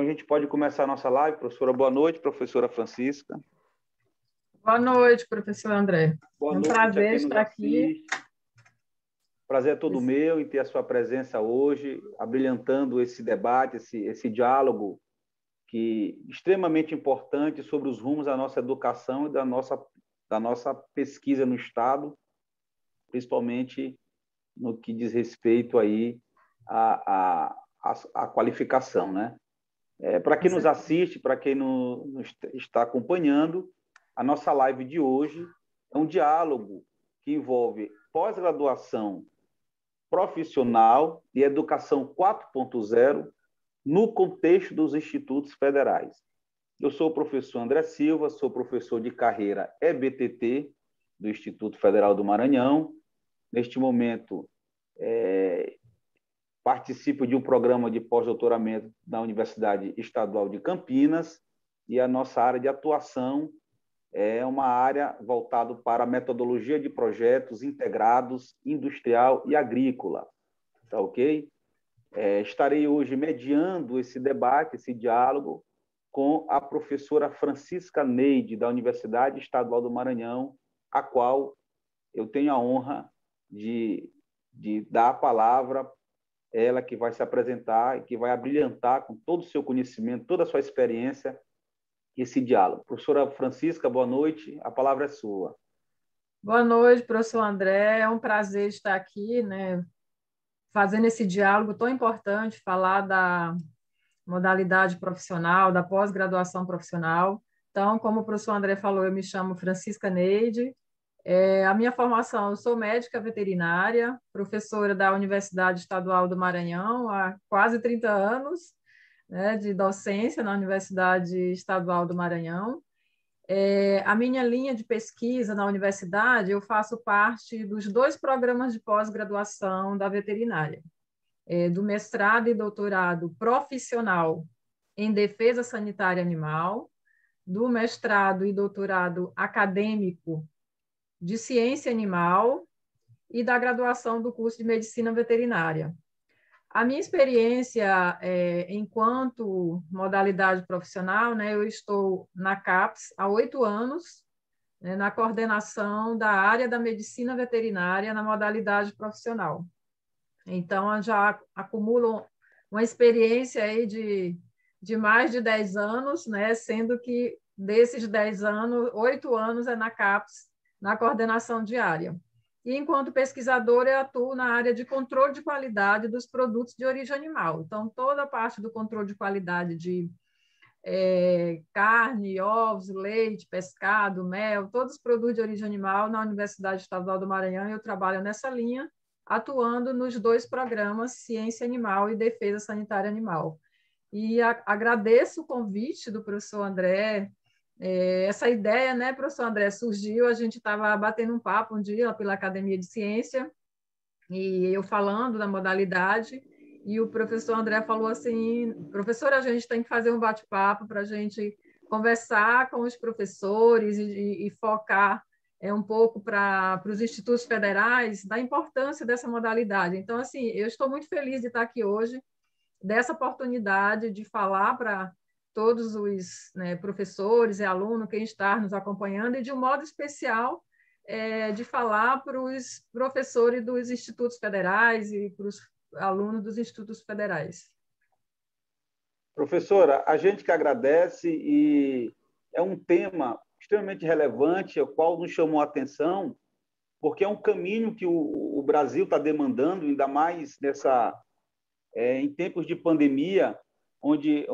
gente pode começar a nossa live. Professora, boa noite. Professora Francisca. Boa noite, professor André. Boa É um noite a prazer quem nos estar aqui. assiste. Prazer é todo meu em ter a sua presença hoje, abrilhantando esse debate, esse diálogo que é extremamente importante sobre os rumos da nossa educação e da nossa pesquisa no Estado, principalmente no que diz respeito aí à qualificação, né? Para quem nos assiste, para quem nos está acompanhando, a nossa live de hoje é um diálogo que envolve pós-graduação profissional e educação 4.0 no contexto dos institutos federais. Eu sou o professor André Silva, sou professor de carreira EBTT do Instituto Federal do Maranhão. Neste momento, participo de um programa de pós-doutoramento na Universidade Estadual de Campinas e a nossa área de atuação é uma área voltada para a metodologia de projetos integrados, industrial e agrícola. Tá ok? Estarei hoje mediando esse debate, esse diálogo, com a professora Francisca Neide, da Universidade Estadual do Maranhão, a qual eu tenho a honra de dar a palavra, ela que vai se apresentar e que vai abrilhantar com todo o seu conhecimento, toda a sua experiência, esse diálogo. Professora Francisca, boa noite, a palavra é sua. Boa noite, professor André. É um prazer estar aqui, né, fazendo esse diálogo tão importante, falar da modalidade profissional, da pós-graduação profissional. Então, como o professor André falou, eu me chamo Francisca Neide. A minha formação, eu sou médica veterinária, professora da Universidade Estadual do Maranhão há quase 30 anos, né, de docência na Universidade Estadual do Maranhão. A minha linha de pesquisa na universidade, eu faço parte dos 2 programas de pós-graduação da veterinária, do mestrado e doutorado profissional em defesa sanitária animal, do mestrado e doutorado acadêmico de ciência animal e da graduação do curso de medicina veterinária. A minha experiência enquanto modalidade profissional, né, eu estou na CAPES há 8 anos, né, na coordenação da área da medicina veterinária na modalidade profissional. Então, eu já acumulo uma experiência aí de mais de 10 anos, né, sendo que desses 10 anos, 8 anos é na CAPES, na coordenação diária. E, enquanto pesquisadora, eu atuo na área de controle de qualidade dos produtos de origem animal. Então, toda a parte do controle de qualidade de carne, ovos, leite, pescado, mel, todos os produtos de origem animal na Universidade Estadual do Maranhão, eu trabalho nessa linha, atuando nos 2 programas Ciência Animal e Defesa Sanitária Animal. E agradeço o convite do professor André. Essa ideia, né, professor André, surgiu, a gente estava batendo um papo um dia pela Academia de Ciência, e eu falando da modalidade, e o professor André falou assim, professora, a gente tem que fazer um bate-papo para a gente conversar com os professores e focar um pouco para os institutos federais da importância dessa modalidade. Então, assim, eu estou muito feliz de estar aqui hoje, dessa oportunidade de falar para todos os, né, professores e alunos, quem está nos acompanhando, e de um modo especial de falar para os professores dos institutos federais e para os alunos dos institutos federais. Professora, a gente que agradece, e é um tema extremamente relevante, o qual nos chamou a atenção, porque é um caminho que o Brasil está demandando, ainda mais em tempos de pandemia, onde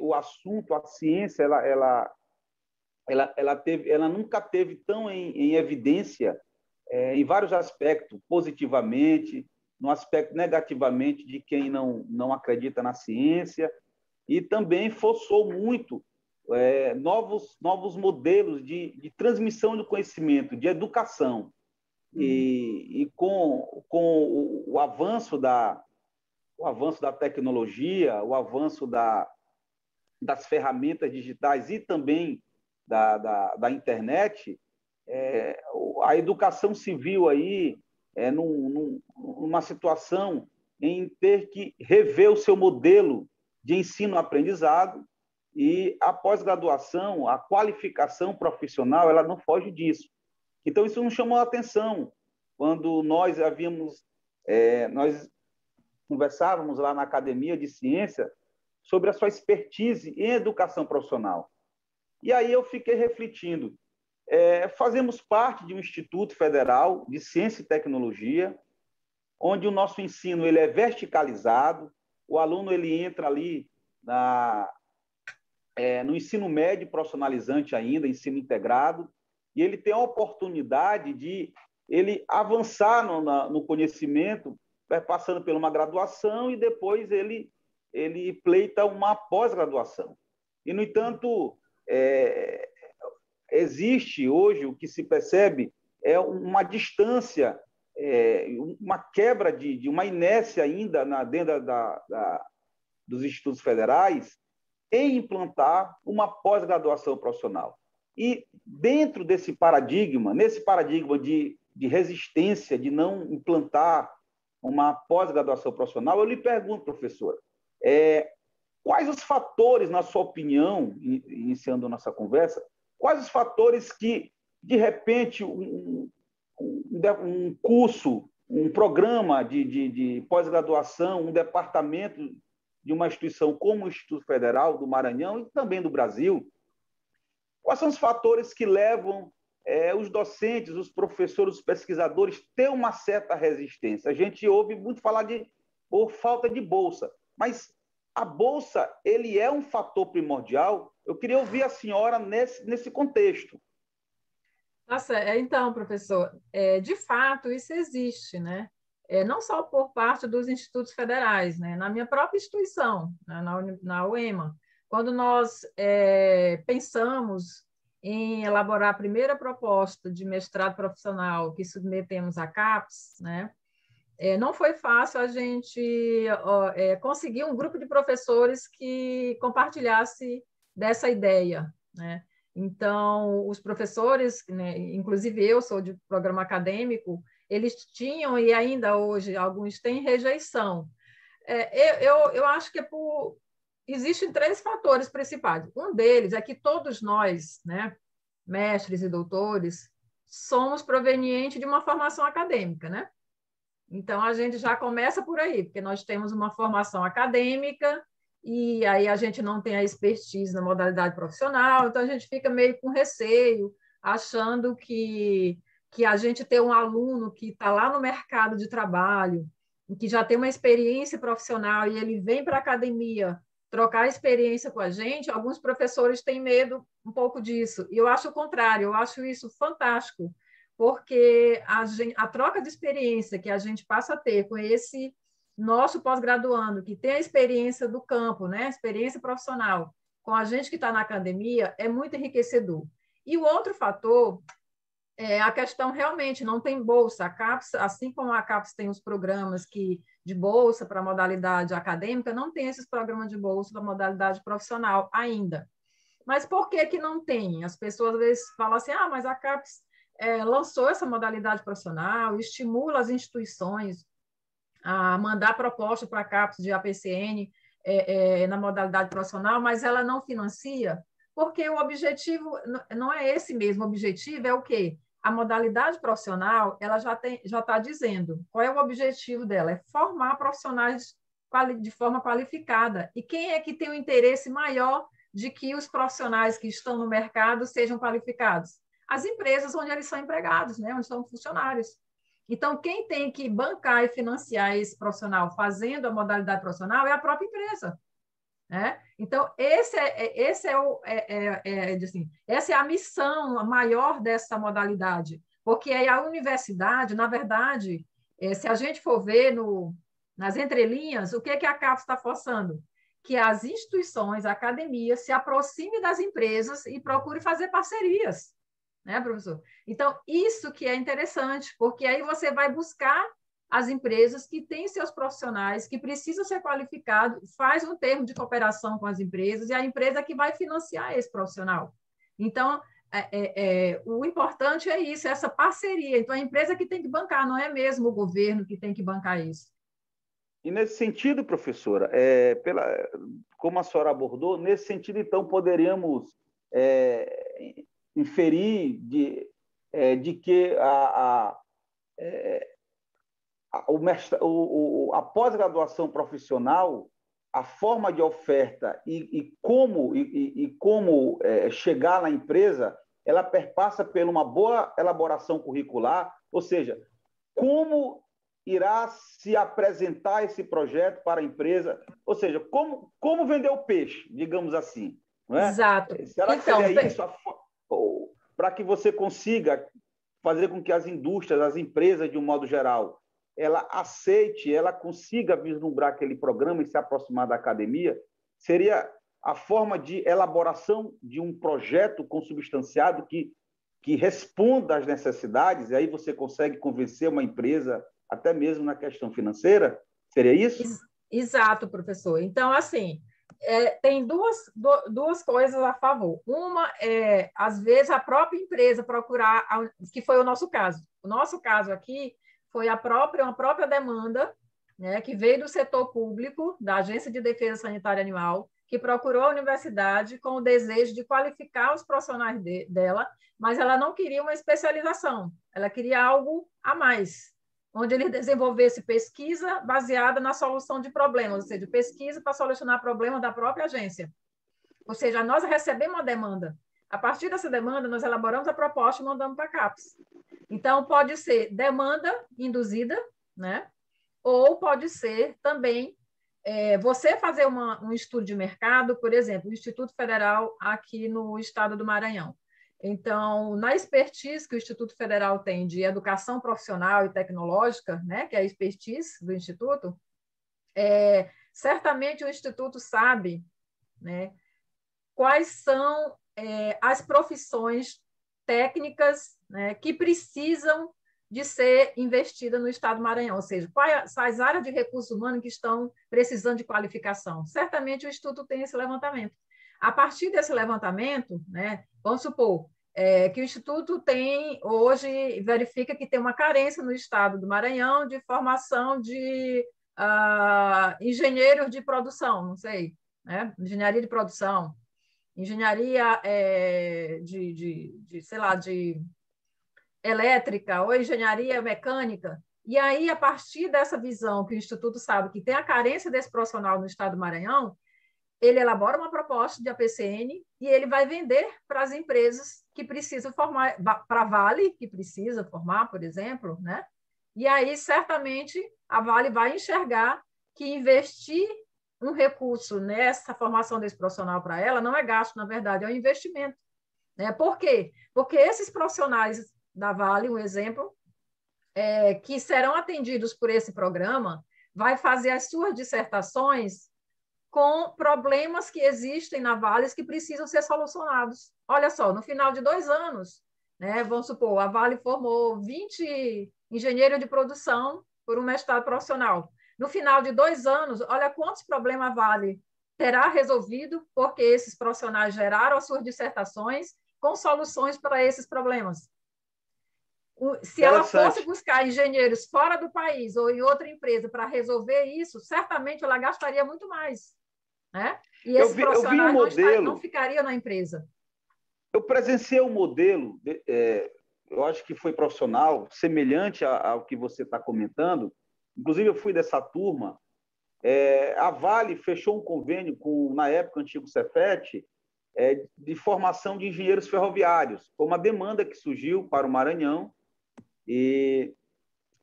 o assunto, a ciência, ela nunca teve tão em evidência, em vários aspectos, positivamente, no aspecto negativamente de quem não acredita na ciência, e também forçou muito novos modelos de transmissão do conhecimento, de educação. E com o avanço da tecnologia, o avanço das ferramentas digitais e também da internet, a educação civil aí numa situação em ter que rever o seu modelo de ensino-aprendizado, e a pós-graduação, a qualificação profissional, ela não foge disso. Então, isso nos chamou a atenção quando nós nós conversávamos lá na Academia de Ciência sobre a sua expertise em educação profissional. E aí eu fiquei refletindo. Fazemos parte de um Instituto Federal de Ciência e Tecnologia, onde o nosso ensino ele é verticalizado, o aluno ele entra ali no ensino médio profissionalizante ainda, ensino integrado, e ele tem a oportunidade de ele avançar no conhecimento, passando por uma graduação e depois ele pleita uma pós-graduação. E, no entanto, existe hoje, o que se percebe é uma distância, uma quebra de uma inércia ainda dentro dos institutos federais em implantar uma pós-graduação profissional. E dentro desse paradigma, de resistência, de não implantar uma pós-graduação profissional, eu lhe pergunto, professora, quais os fatores, na sua opinião, iniciando a nossa conversa, quais os fatores que, de repente, um curso, um programa de pós-graduação, um departamento de uma instituição como o Instituto Federal do Maranhão e também do Brasil, quais são os fatores que levam os docentes, os professores, os pesquisadores ter uma certa resistência? A gente ouve muito falar por falta de bolsa, mas a bolsa ele é um fator primordial. Eu queria ouvir a senhora nesse contexto. Nossa, então, professor, de fato isso existe, né? Não só por parte dos institutos federais, né? Na minha própria instituição, né? na UEMA, quando nós pensamos em elaborar a primeira proposta de mestrado profissional que submetemos à CAPES, né? Não foi fácil a gente conseguir um grupo de professores que compartilhasse dessa ideia, né? Então, os professores, né, inclusive eu sou de programa acadêmico, eles tinham, e ainda hoje alguns têm, rejeição. Eu acho que existem 3 fatores principais. Um deles é que todos nós, né, mestres e doutores, somos provenientes de uma formação acadêmica, né? Então, a gente já começa por aí, porque nós temos uma formação acadêmica e aí a gente não tem a expertise na modalidade profissional, então a gente fica meio com receio, achando que a gente tem um aluno que está lá no mercado de trabalho, que já tem uma experiência profissional e ele vem para a academia trocar experiência com a gente, alguns professores têm medo um pouco disso. E eu acho o contrário, eu acho isso fantástico, porque a troca de experiência que a gente passa a ter com esse nosso pós-graduando, que tem a experiência do campo, né, experiência profissional, com a gente que está na academia, é muito enriquecedor. E o outro fator é a questão realmente, não tem bolsa. A CAPES, assim como a CAPES tem os programas de bolsa para a modalidade acadêmica, não tem esses programas de bolsa para a modalidade profissional ainda. Mas por que não tem? As pessoas às vezes falam assim, mas a CAPES lançou essa modalidade profissional, estimula as instituições a mandar proposta para a CAPES de APCN na modalidade profissional, mas ela não financia, porque o objetivo não é esse mesmo. O objetivo é o quê? A modalidade profissional, ela já está dizendo qual é o objetivo dela, é formar profissionais de forma qualificada. E quem é que tem o interesse maior de que os profissionais que estão no mercado sejam qualificados? As empresas onde eles são empregados, né? Onde são funcionários. Então, quem tem que bancar e financiar esse profissional fazendo a modalidade profissional é a própria empresa. Né? Então, essa é a missão maior dessa modalidade, porque aí a universidade, na verdade, se a gente for ver nas entrelinhas, o que a CAPES está forçando? Que as instituições, a academia, se aproxime das empresas e procure fazer parcerias, né, professor? Então, isso que é interessante, porque aí você vai buscar as empresas que têm seus profissionais, que precisam ser qualificados, faz um termo de cooperação com as empresas, e a empresa que vai financiar esse profissional. Então, o importante é isso, essa parceria. Então, a empresa que tem que bancar, não é mesmo o governo que tem que bancar isso. E nesse sentido, professora, como a senhora abordou, nesse sentido, então, poderíamos inferir de que a pós-graduação profissional, a forma de oferta e como chegar na empresa, ela perpassa por uma boa elaboração curricular, ou seja, como irá se apresentar esse projeto para a empresa, ou seja, como vender o peixe, digamos assim, não é? Exato. Será que seria isso para que você consiga fazer com que as indústrias, as empresas, de um modo geral, ela aceite, ela consiga vislumbrar aquele programa e se aproximar da academia? Seria a forma de elaboração de um projeto consubstanciado que responda às necessidades, e aí você consegue convencer uma empresa, até mesmo na questão financeira? Seria isso? Exato, professor. Então, assim, tem duas coisas a favor. Uma é, às vezes, a própria empresa procurar, que foi o nosso caso. O nosso caso aqui foi uma própria demanda, né, que veio do setor público, da Agência de Defesa Sanitária Animal, que procurou a universidade com o desejo de qualificar os profissionais dela, mas ela não queria uma especialização, ela queria algo a mais, onde ele desenvolvesse pesquisa baseada na solução de problemas, ou seja, pesquisa para solucionar problemas da própria agência. Ou seja, nós recebemos uma demanda. A partir dessa demanda, nós elaboramos a proposta e mandamos para a CAPES. Então, pode ser demanda induzida, né? Ou pode ser também você fazer um estudo de mercado, por exemplo, o Instituto Federal aqui no estado do Maranhão. Então, na expertise que o Instituto Federal tem de educação profissional e tecnológica, né, que é a expertise do Instituto, certamente o Instituto sabe, né, quais são as profissões técnicas, né, que precisam de ser investida no estado do Maranhão, ou seja, quais as áreas de recursos humanos que estão precisando de qualificação. Certamente o Instituto tem esse levantamento. A partir desse levantamento, né, vamos supor que o Instituto hoje verifica que tem uma carência no estado do Maranhão de formação de engenheiros de produção, não sei, né, engenharia de produção, engenharia sei lá, de elétrica ou engenharia mecânica. E aí, a partir dessa visão que o Instituto sabe que tem a carência desse profissional no estado do Maranhão, ele elabora uma proposta de APCN e ele vai vender para as empresas que precisam formar, para a Vale, que precisa formar, por exemplo, né? E aí, certamente, a Vale vai enxergar que investir um recurso nessa formação desse profissional para ela não é gasto, na verdade, é um investimento. Né? Por quê? Porque esses profissionais da Vale, um exemplo, que serão atendidos por esse programa, vai fazer as suas dissertações com problemas que existem na Vale que precisam ser solucionados. Olha só, no final de 2 anos, né, vamos supor, a Vale formou 20 engenheiros de produção por um mestrado profissional. No final de 2 anos, olha quantos problemas a Vale terá resolvido, porque esses profissionais geraram as suas dissertações com soluções para esses problemas. Se ela fosse buscar engenheiros fora do país ou em outra empresa para resolver isso, certamente ela gastaria muito mais. Né? E esses profissionais não ficariam na empresa. Eu presenciei um modelo, eu acho que foi profissional, semelhante ao que você está comentando. Inclusive, eu fui dessa turma. A Vale fechou um convênio com, na época, o antigo Cefet, de formação de engenheiros ferroviários. Foi uma demanda que surgiu para o Maranhão e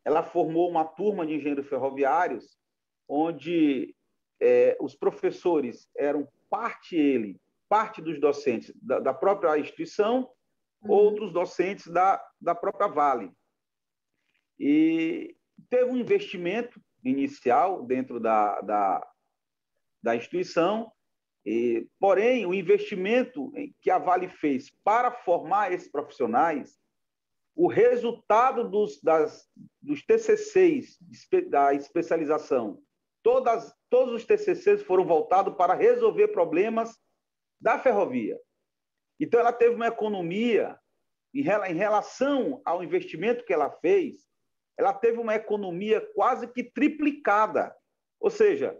ela formou uma turma de engenheiros ferroviários onde os professores eram parte dos docentes da própria instituição, outros docentes da própria Vale. E teve um investimento inicial dentro da instituição, porém, o investimento que a Vale fez para formar esses profissionais, o resultado dos TCCs da especialização, todos os TCCs foram voltados para resolver problemas da ferrovia. Então, ela teve uma economia, em relação ao investimento que ela fez, ela teve uma economia quase que triplicada Ou seja,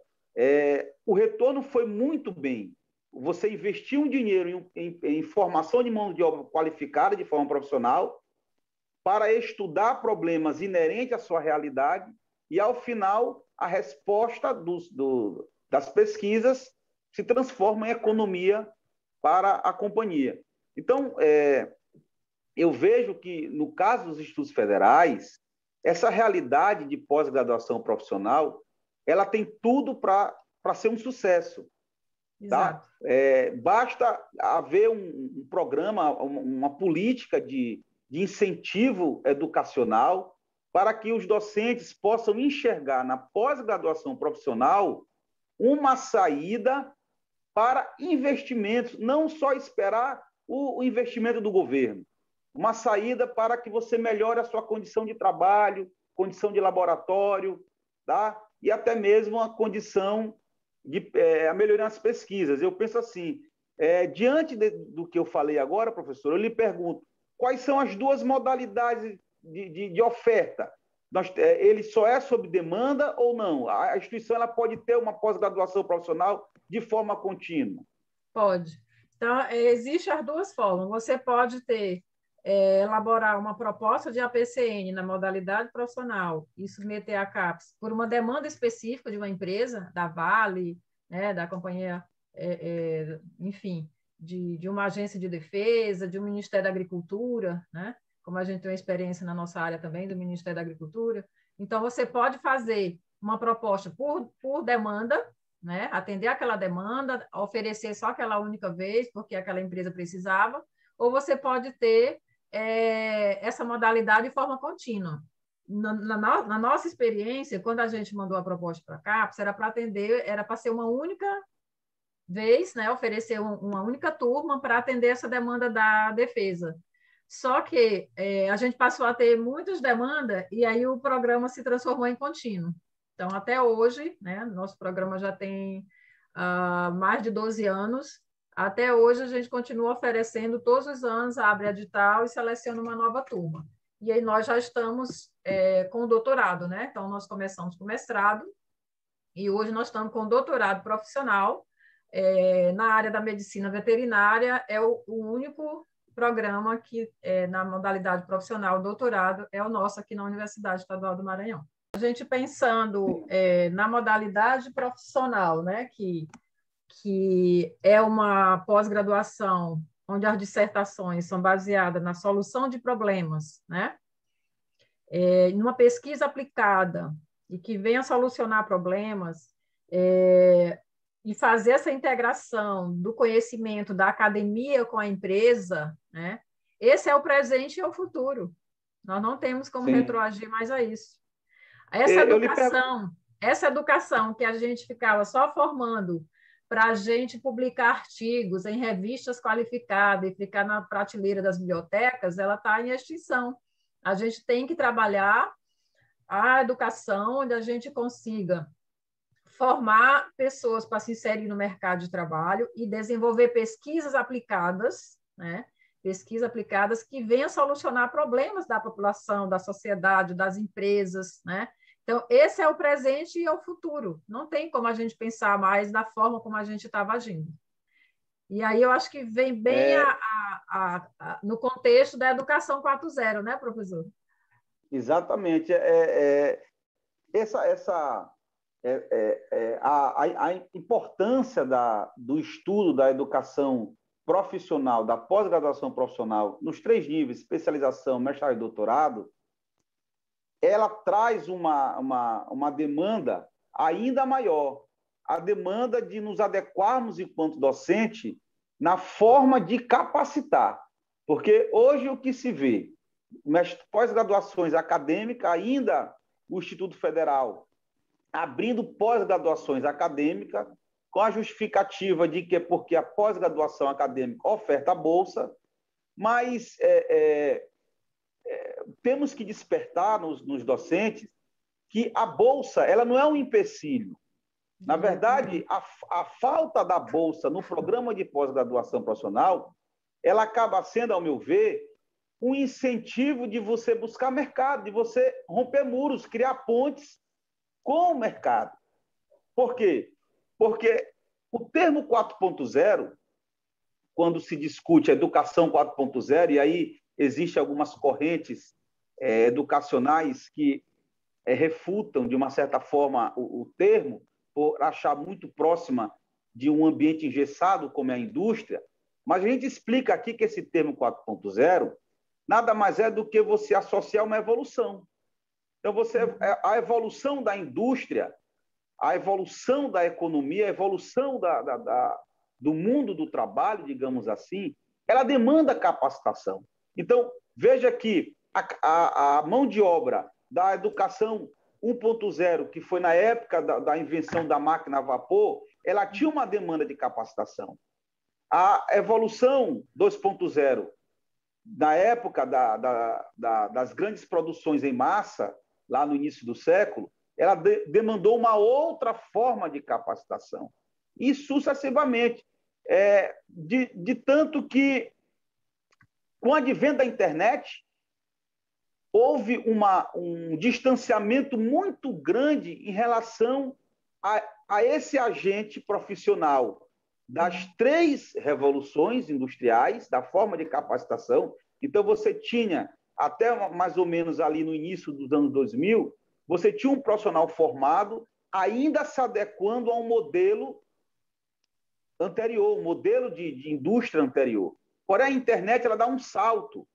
o retorno foi muito bem. Você investiu um dinheiro em formação de mão de obra qualificada de forma profissional para estudar problemas inerentes à sua realidade e, ao final, a resposta das pesquisas se transforma em economia para a companhia. Então, eu vejo que, no caso dos institutos federais, essa realidade de pós-graduação profissional, ela tem tudo para ser um sucesso. Tá? Basta haver um programa, uma política de incentivo educacional para que os docentes possam enxergar na pós-graduação profissional uma saída para investimentos, não só esperar o investimento do governo, uma saída para que você melhore a sua condição de trabalho, condição de laboratório, tá? E até mesmo a condição de melhorar as pesquisas. Eu penso assim, diante do que eu falei agora, professor, eu lhe pergunto, quais são as duas modalidades de oferta? Ele só é sob demanda ou não? A instituição ela pode ter uma pós-graduação profissional de forma contínua? Pode. Então, existem as duas formas. Você pode elaborar uma proposta de APCN na modalidade profissional e submeter à CAPES por uma demanda específica de uma empresa, da Vale, né, da companhia, enfim, de uma agência de defesa, de um Ministério da Agricultura, né, como a gente tem uma experiência na nossa área também, do Ministério da Agricultura. Então, você pode fazer uma proposta por demanda, né, atender aquela demanda, oferecer só aquela única vez, porque aquela empresa precisava, ou você pode ter essa modalidade de forma contínua. Na nossa experiência, quando a gente mandou a proposta para a CAPES, era para atender, era para ser uma única vez, né, oferecer uma única turma para atender essa demanda da defesa. Só que a gente passou a ter muitas demandas e aí o programa se transformou em contínuo. Então, até hoje, né, nosso programa já tem mais de 12 anos, até hoje a gente continua oferecendo, todos os anos abre edital e seleciona uma nova turma. E aí nós já estamos com o doutorado, né? Então, nós começamos com o mestrado e hoje nós estamos com o doutorado profissional na área da medicina veterinária, é o único programa que, na modalidade profissional, doutorado, é o nosso aqui na Universidade Estadual do Maranhão. A gente pensando na modalidade profissional, né, que é uma pós-graduação onde as dissertações são baseadas na solução de problemas, né, numa pesquisa aplicada e que venha solucionar problemas, e fazer essa integração do conhecimento da academia com a empresa, né? Esse é o presente e o futuro. Nós não temos como retroagir mais a isso. Essa educação que a gente ficava só formando para a gente publicar artigos em revistas qualificadas e ficar na prateleira das bibliotecas, ela está em extinção. A gente tem que trabalhar a educação onde a gente consiga formar pessoas para se inserir no mercado de trabalho e desenvolver pesquisas aplicadas, né? Pesquisas aplicadas que venham solucionar problemas da população, da sociedade, das empresas, né? Então, esse é o presente e é o futuro. Não tem como a gente pensar mais da forma como a gente estava agindo. E aí eu acho que vem bem no contexto da educação 4.0, né, professor? Exatamente. A importância do estudo da educação profissional, da pós-graduação profissional, nos 3 níveis, especialização, mestrado e doutorado, ela traz uma demanda ainda maior, a demanda de nos adequarmos enquanto docente na forma de capacitar. Porque hoje o que se vê, pós-graduações acadêmicas, ainda o Instituto Federal abrindo pós-graduações acadêmicas, com a justificativa de que é porque a pós-graduação acadêmica oferta a bolsa, mas temos que despertar nos docentes que a bolsa ela não é um empecilho. Na verdade, a falta da bolsa no programa de pós-graduação profissional, ela acaba sendo, ao meu ver, um incentivo de você buscar mercado, de você romper muros, criar pontes com o mercado. Por quê? Porque o termo 4.0, quando se discute a educação 4.0, e aí existem algumas correntes educacionais que refutam, de uma certa forma, o termo, por achar muito próxima de um ambiente engessado, como é a indústria, mas a gente explica aqui que esse termo 4.0 nada mais é do que você associar uma evolução. Então, a evolução da indústria, a evolução da economia, a evolução do mundo do trabalho, digamos assim, ela demanda capacitação. Então, veja que a mão de obra da educação 1.0, que foi na época da invenção da máquina a vapor, ela tinha uma demanda de capacitação. A evolução 2.0, na época das grandes produções em massa, lá no início do século, ela demandou uma outra forma de capacitação. E sucessivamente. De tanto que, com o advento da internet, houve um distanciamento muito grande em relação a esse agente profissional das 3 revoluções industriais, da forma de capacitação. Então, você tinha, até mais ou menos ali no início dos anos 2000, você tinha um profissional formado, ainda se adequando a um modelo anterior, um modelo de indústria anterior. Porém, a internet ela dá um salto.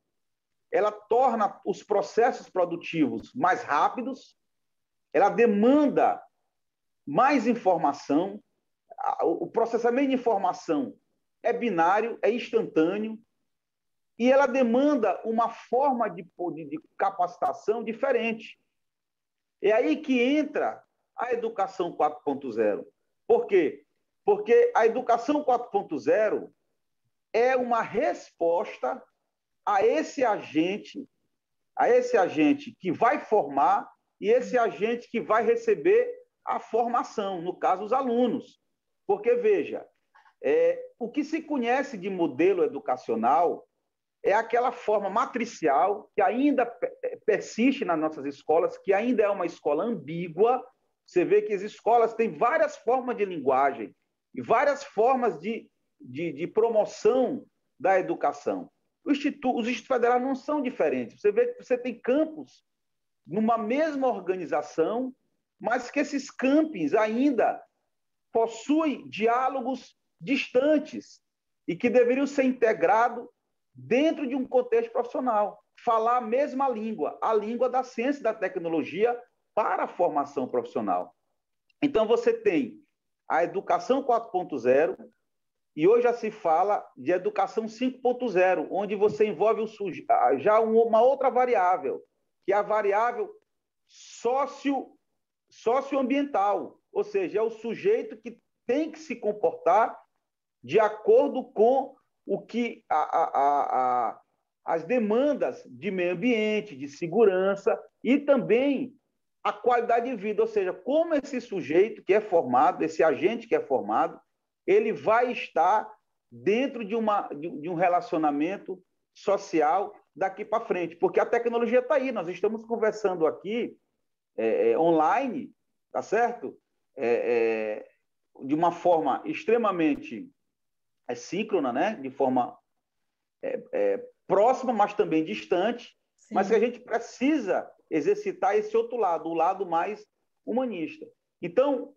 Ela torna os processos produtivos mais rápidos, ela demanda mais informação, o processamento de informação é binário, é instantâneo, e ela demanda uma forma de capacitação diferente. É aí que entra a educação 4.0. Por quê? Porque a educação 4.0 é uma resposta a esse agente que vai formar e esse agente que vai receber a formação, no caso, os alunos. Porque, veja, o que se conhece de modelo educacional é aquela forma matricial que ainda persiste nas nossas escolas, que ainda é uma escola ambígua. Você vê que as escolas têm várias formas de linguagem e várias formas de promoção da educação. Os institutos federais não são diferentes. Você vê que você tem campos numa mesma organização, mas que esses campos ainda possuem diálogos distantes e que deveriam ser integrados dentro de um contexto profissional. Falar a mesma língua, a língua da ciência e da tecnologia para a formação profissional. Então, você tem a educação 4.0, e hoje já se fala de educação 5.0, onde você envolve já uma outra variável, que é a variável socioambiental, ou seja, é o sujeito que tem que se comportar de acordo com o que as demandas de meio ambiente, de segurança e também a qualidade de vida, ou seja, como esse sujeito que é formado, esse agente que é formado, ele vai estar dentro de um relacionamento social daqui para frente, porque a tecnologia está aí, nós estamos conversando aqui online, tá certo? De uma forma extremamente síncrona, né? De forma próxima, mas também distante. Sim. Mas que a gente precisa exercitar esse outro lado, o lado mais humanista. Então,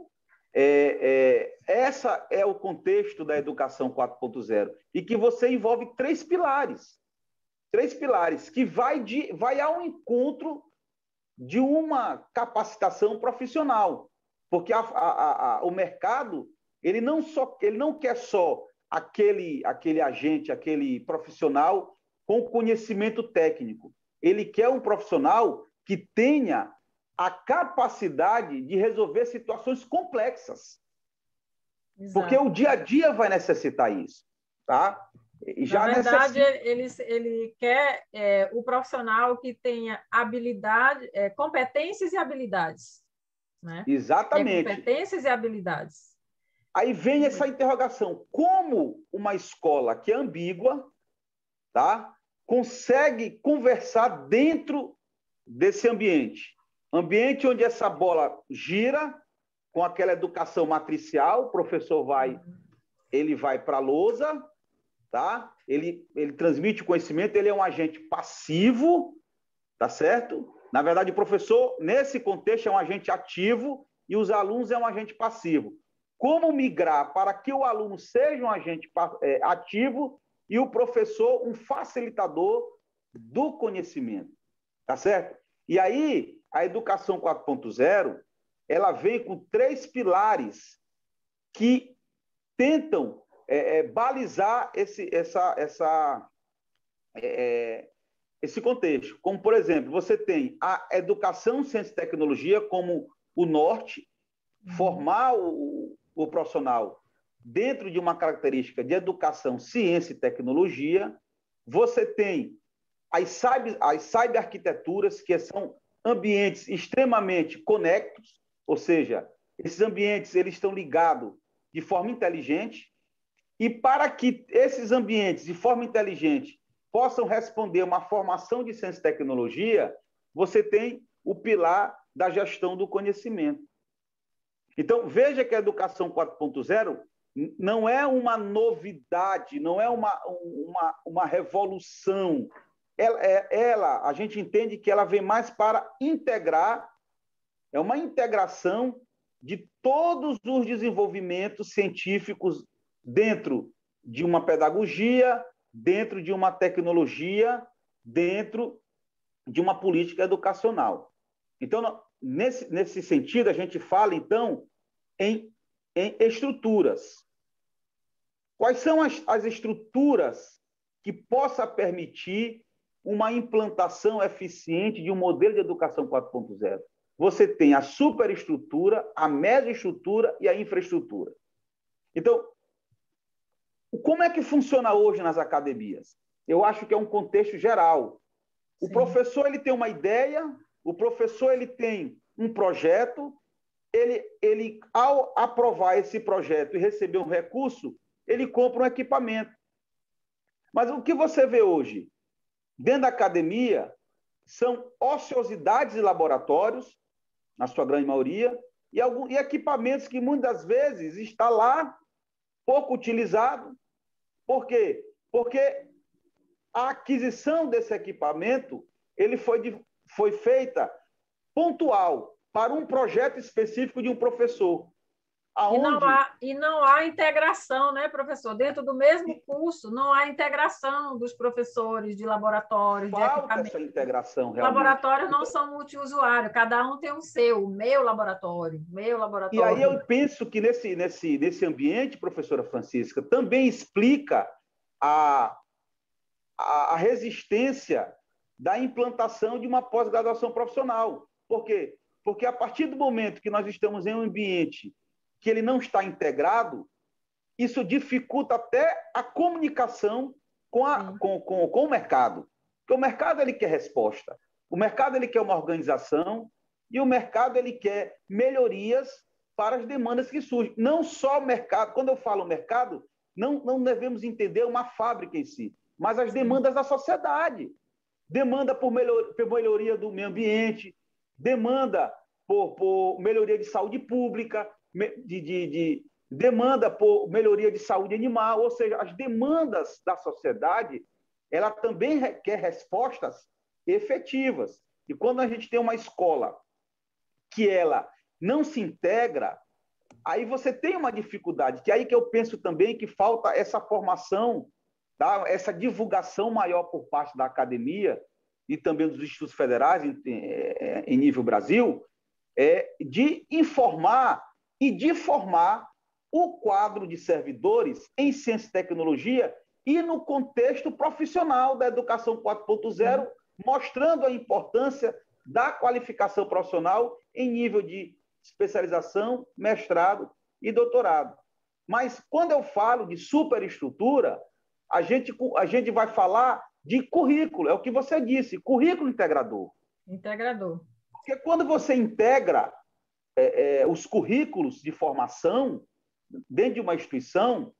essa é o contexto da educação 4.0 e que você envolve 3 pilares que vai ao encontro de uma capacitação profissional, porque o mercado ele não quer só aquele agente, aquele profissional com conhecimento técnico. Ele quer um profissional que tenha a capacidade de resolver situações complexas. Exato. Porque o dia a dia vai necessitar isso. Tá? Já na verdade, ele quer o profissional que tenha habilidade, competências e habilidades. Né? Exatamente. Competências e habilidades. Aí vem essa interrogação. Como uma escola que é ambígua, tá, consegue conversar dentro desse ambiente? Ambiente onde essa bola gira, com aquela educação matricial, o professor ele vai para a lousa, tá? Ele transmite conhecimento, ele é um agente passivo, tá certo? Na verdade, o professor, nesse contexto, é um agente ativo e os alunos é um agente passivo. Como migrar para que o aluno seja um agente ativo e o professor um facilitador do conhecimento, tá certo? E aí, a educação 4.0, ela vem com 3 pilares que tentam balizar esse contexto. Como, por exemplo, você tem a educação, ciência e tecnologia como o norte, formar o profissional dentro de uma característica de educação, ciência e tecnologia. Você tem as cyberarquiteturas, que são ambientes extremamente conectos, ou seja, esses ambientes eles estão ligados de forma inteligente, e para que esses ambientes, de forma inteligente, possam responder a uma formação de ciência e tecnologia, você tem o pilar da gestão do conhecimento. Então, veja que a educação 4.0 não é uma novidade, não é uma revolução. A gente entende que ela vem mais para integrar, é uma integração de todos os desenvolvimentos científicos dentro de uma pedagogia, dentro de uma tecnologia, dentro de uma política educacional. Então, nesse sentido, a gente fala, então, em estruturas. Quais são as estruturas que possa permitir uma implantação eficiente de um modelo de educação 4.0? Você tem a superestrutura, a mesoestrutura e a infraestrutura. Então, como é que funciona hoje nas academias? Eu acho que é um contexto geral. O Sim. professor ele tem uma ideia, o professor ele tem um projeto, ele ao aprovar esse projeto e receber um recurso, ele compra um equipamento. Mas o que você vê hoje dentro da academia são ociosidades de laboratórios, na sua grande maioria, e equipamentos que muitas vezes está lá pouco utilizado. Por quê? Porque a aquisição desse equipamento ele foi feita pontual para um projeto específico de um professor. Aonde... E não há integração, né, professor? Dentro do mesmo curso, não há integração dos professores de laboratórios, de equipamentos. Essa integração, realmente. Laboratórios não são multiusuário, cada um tem o seu, o meu laboratório. E aí eu penso que nesse ambiente, professora Francisca, também explica a resistência da implantação de uma pós-graduação profissional. Por quê? Porque a partir do momento que nós estamos em um ambiente que ele não está integrado, isso dificulta até a comunicação com o mercado. Porque o mercado ele quer resposta, o mercado ele quer uma organização e o mercado ele quer melhorias para as demandas que surgem. Não só o mercado, quando eu falo mercado, não devemos entender uma fábrica em si, mas as demandas da sociedade. Demanda por melhoria do meio ambiente, demanda por melhoria de saúde pública, demanda por melhoria de saúde animal, ou seja, as demandas da sociedade, ela também requer respostas efetivas. E quando a gente tem uma escola que ela não se integra, aí você tem uma dificuldade, que é aí que eu penso também que falta essa formação, tá? Essa divulgação maior por parte da academia e também dos institutos federais em nível Brasil, de informar e de formar o quadro de servidores em ciência e tecnologia e no contexto profissional da educação 4.0, mostrando a importância da qualificação profissional em nível de especialização, mestrado e doutorado. Mas quando eu falo de superestrutura, a gente vai falar de currículo, é o que você disse, currículo integrador. Integrador. Porque quando você integra os currículos de formação dentro de uma instituição,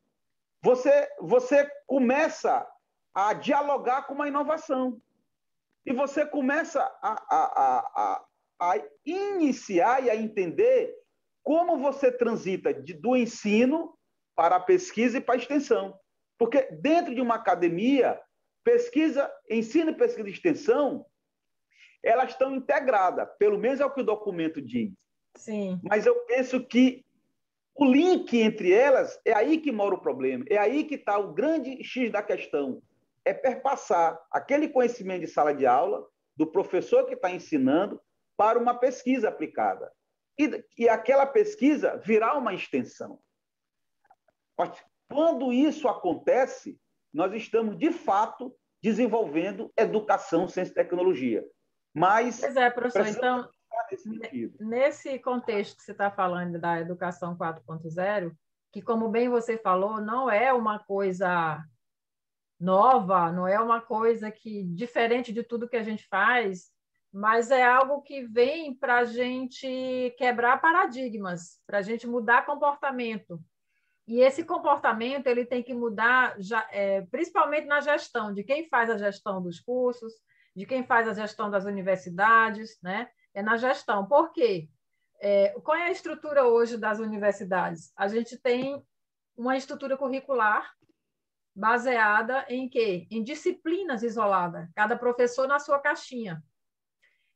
você começa a dialogar com uma inovação. E você começa a iniciar e a entender como você transita do ensino para a pesquisa e para a extensão. Porque dentro de uma academia, ensino, pesquisa e extensão, elas estão integradas, pelo menos é o que o documento diz. Sim. Mas eu penso que o link entre elas, é aí que mora o problema, é aí que está o grande X da questão. É perpassar aquele conhecimento de sala de aula, do professor que está ensinando, para uma pesquisa aplicada. E aquela pesquisa virar uma extensão. Quando isso acontece, nós estamos, de fato, desenvolvendo educação, ciência e tecnologia. Mas, pois é, professor, então, nesse nesse contexto que você está falando da educação 4.0, que, como bem você falou, não é uma coisa nova, não é uma coisa que diferente de tudo que a gente faz, mas é algo que vem para a gente quebrar paradigmas, para a gente mudar comportamento. E esse comportamento ele tem que mudar, principalmente na gestão, de quem faz a gestão dos cursos, de quem faz a gestão das universidades, né? É na gestão. Por quê? Qual é a estrutura hoje das universidades? A gente tem uma estrutura curricular baseada em quê? Em disciplinas isoladas, cada professor na sua caixinha.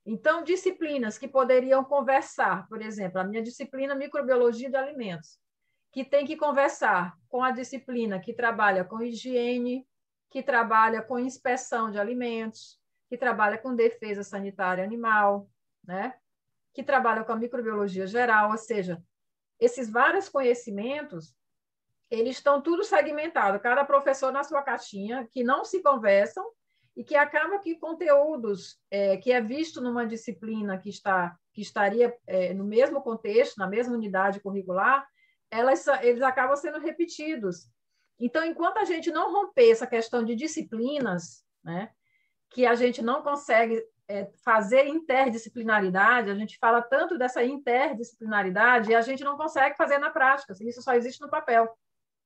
Então, disciplinas que poderiam conversar, por exemplo, a minha disciplina Microbiologia de Alimentos, que tem que conversar com a disciplina que trabalha com higiene, que trabalha com inspeção de alimentos, que trabalha com defesa sanitária animal, né? Que trabalha com a microbiologia geral, ou seja, esses vários conhecimentos, eles estão tudo segmentados, cada professor na sua caixinha, que não se conversam e que acaba que conteúdos que é visto numa disciplina que estaria no mesmo contexto, na mesma unidade curricular, eles acabam sendo repetidos. Então, enquanto a gente não romper essa questão de disciplinas, né, que a gente não consegue fazer interdisciplinaridade, a gente fala tanto dessa interdisciplinaridade e a gente não consegue fazer na prática, isso só existe no papel.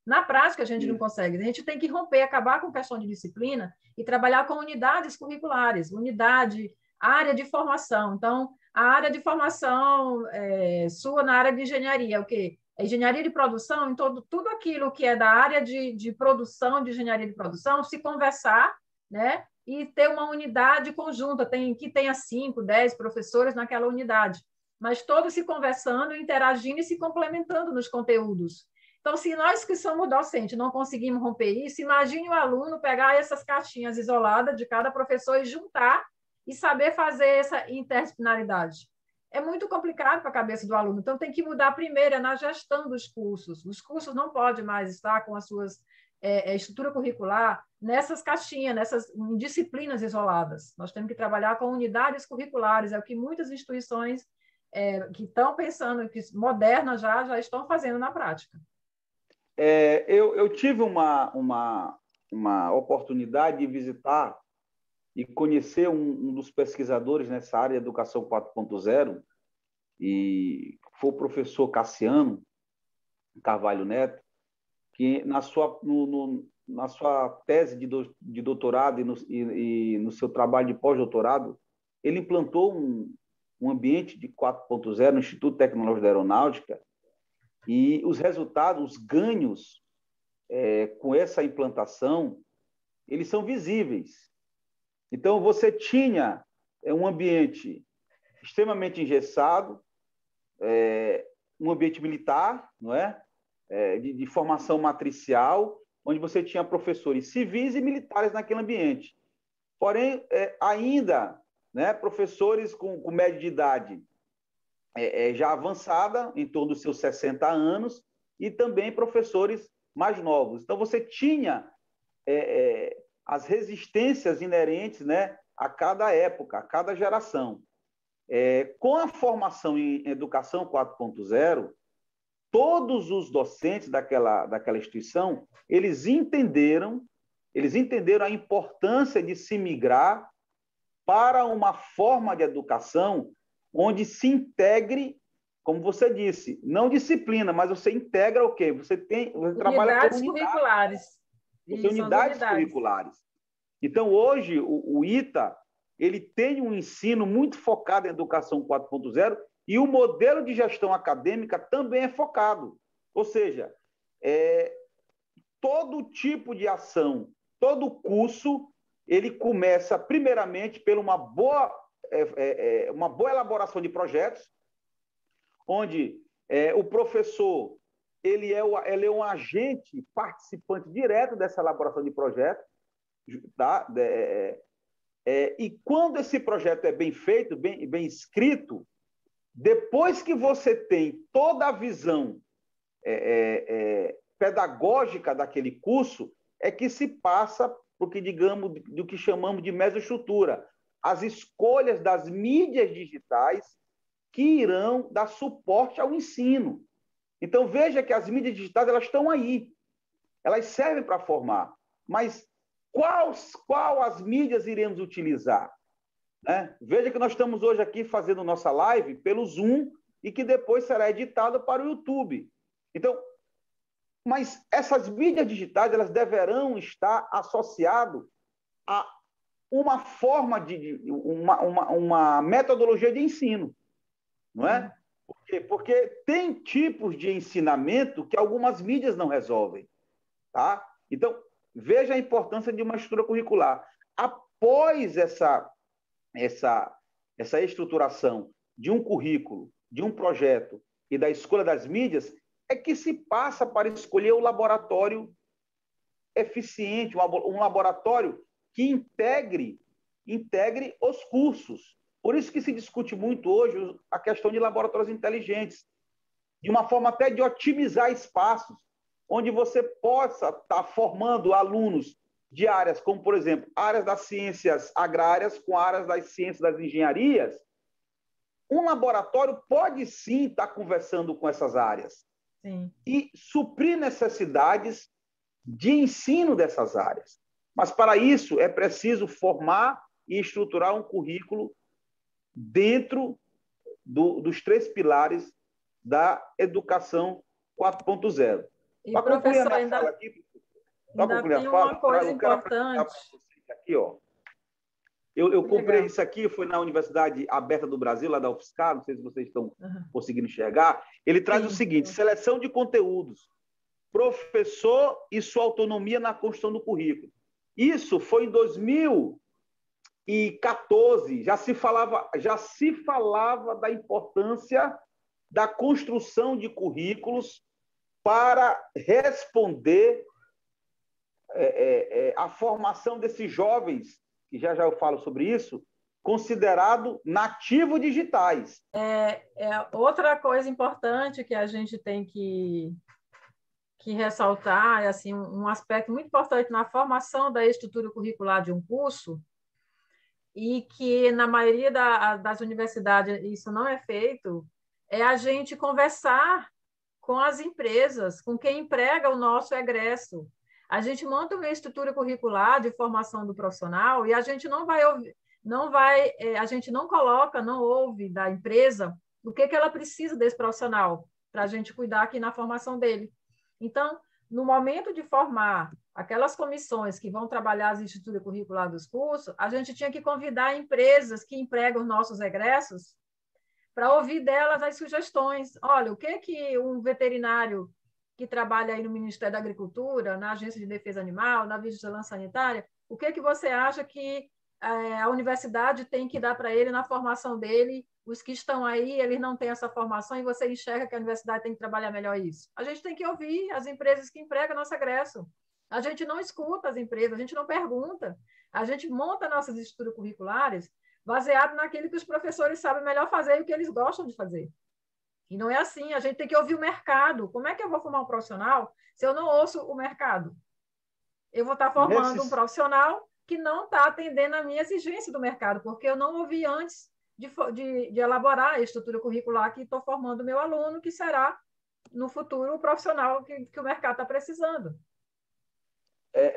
Na prática, a gente não consegue. A gente tem que romper, acabar com a questão de disciplina e trabalhar com unidades curriculares, área de formação. Então, a área de formação sua na área de engenharia, é o quê? É engenharia de produção, então tudo aquilo que é da área de produção, de engenharia de produção, se conversar, né? E ter uma unidade conjunta, que tenha 5, 10 professores naquela unidade, mas todos se conversando, interagindo e se complementando nos conteúdos. Então, se nós que somos docentes não conseguimos romper isso, imagine o aluno pegar essas caixinhas isoladas de cada professor e juntar e saber fazer essa interdisciplinaridade. É muito complicado para a cabeça do aluno. Então, tem que mudar primeiro na gestão dos cursos. Os cursos não podem mais estar com as suas estrutura curricular nessas caixinhas, nessas disciplinas isoladas. Nós temos que trabalhar com unidades curriculares, é o que muitas instituições que estão pensando, que modernas já estão fazendo na prática. Eu tive uma oportunidade de visitar e conhecer um dos pesquisadores nessa área de educação 4.0, e foi o professor Cassiano Carvalho Neto, que na sua tese de doutorado e no seu trabalho de pós-doutorado, ele implantou um ambiente de 4.0 no Instituto Tecnológico da Aeronáutica, e os resultados, os ganhos com essa implantação, eles são visíveis. Então, você tinha um ambiente extremamente engessado, um ambiente militar, não é? De formação matricial, onde você tinha professores civis e militares naquele ambiente. Porém, ainda, né, professores com média de idade já avançada, em torno dos seus 60 anos, e também professores mais novos. Então, você tinha as resistências inerentes, né, a cada época, a cada geração. Com a formação em Educação 4.0, todos os docentes daquela instituição, eles entenderam a importância de se migrar para uma forma de educação onde se integre, como você disse, não disciplina, mas você integra o quê? Você trabalha com curriculares. Unidades curriculares. Então, hoje, o ITA, ele tem um ensino muito focado em educação 4.0 E o modelo de gestão acadêmica também é focado. Ou seja, todo tipo de ação, todo curso, ele começa primeiramente por uma boa elaboração de projetos, onde o professor ele é um agente participante direto dessa elaboração de projetos, tá? E quando esse projeto é bem feito, bem escrito, depois que você tem toda a visão pedagógica daquele curso, é que se passa do que chamamos de mesoestrutura, as escolhas das mídias digitais que irão dar suporte ao ensino. Então, veja que as mídias digitais elas estão aí, elas servem para formar, mas qual as mídias iremos utilizar? Né? Veja que nós estamos hoje aqui fazendo nossa live pelo Zoom e que depois será editado para o YouTube. Então, mas essas mídias digitais elas deverão estar associadas a uma forma uma metodologia de ensino, não é? Por quê? Porque tem tipos de ensinamento que algumas mídias não resolvem, tá? Então, veja a importância de uma estrutura curricular. Após essa estruturação de um currículo, de um projeto e da escolha das mídias, é que se passa para escolher o laboratório eficiente, um laboratório que integre os cursos. Por isso que se discute muito hoje a questão de laboratórios inteligentes, de uma forma até de otimizar espaços, onde você possa estar formando alunos de áreas como, por exemplo, áreas das ciências agrárias com áreas das ciências das engenharias. Um laboratório pode sim estar conversando com essas áreas. Sim. E suprir necessidades de ensino dessas áreas. Mas, para isso, é preciso formar e estruturar um currículo dentro dos 3 pilares da educação 4.0. E, professor, ainda tem uma coisa importante. Aqui, ó. Eu comprei isso aqui, foi na Universidade Aberta do Brasil, lá da UFSCar, não sei se vocês estão conseguindo enxergar. Ele traz o seguinte: seleção de conteúdos, professor e sua autonomia na construção do currículo. Isso foi em 2014, já se falava da importância da construção de currículos para responder a formação desses jovens, que já eu falo sobre isso, considerado nativos digitais. Outra coisa importante que a gente tem que ressaltar, assim, um aspecto muito importante na formação da estrutura curricular de um curso, e que na maioria das universidades isso não é feito, é a gente conversar com as empresas, com quem emprega o nosso egresso. A gente monta uma estrutura curricular de formação do profissional e a gente não ouve da empresa o que ela precisa desse profissional para a gente cuidar aqui na formação dele. Então, no momento de formar aquelas comissões que vão trabalhar as estruturas curriculares dos cursos, a gente tinha que convidar empresas que empregam os nossos egressos para ouvir delas as sugestões. Olha, o que um veterinário que trabalha aí no Ministério da Agricultura, na Agência de Defesa Animal, na Vigilância Sanitária, o que você acha que a universidade tem que dar para ele na formação dele? Os que estão aí, eles não têm essa formação e você enxerga que a universidade tem que trabalhar melhor isso. A gente tem que ouvir as empresas que empregam nosso egresso. A gente não escuta as empresas, a gente não pergunta. A gente monta nossas estruturas curriculares baseado naquilo que os professores sabem melhor fazer e o que eles gostam de fazer. E não é assim, a gente tem que ouvir o mercado. Como é que eu vou formar um profissional se eu não ouço o mercado? Eu vou estar formando um profissional que não está atendendo a minha exigência do mercado, porque eu não ouvi antes de elaborar a estrutura curricular que estou formando o meu aluno, que será, no futuro, o profissional que o mercado está precisando.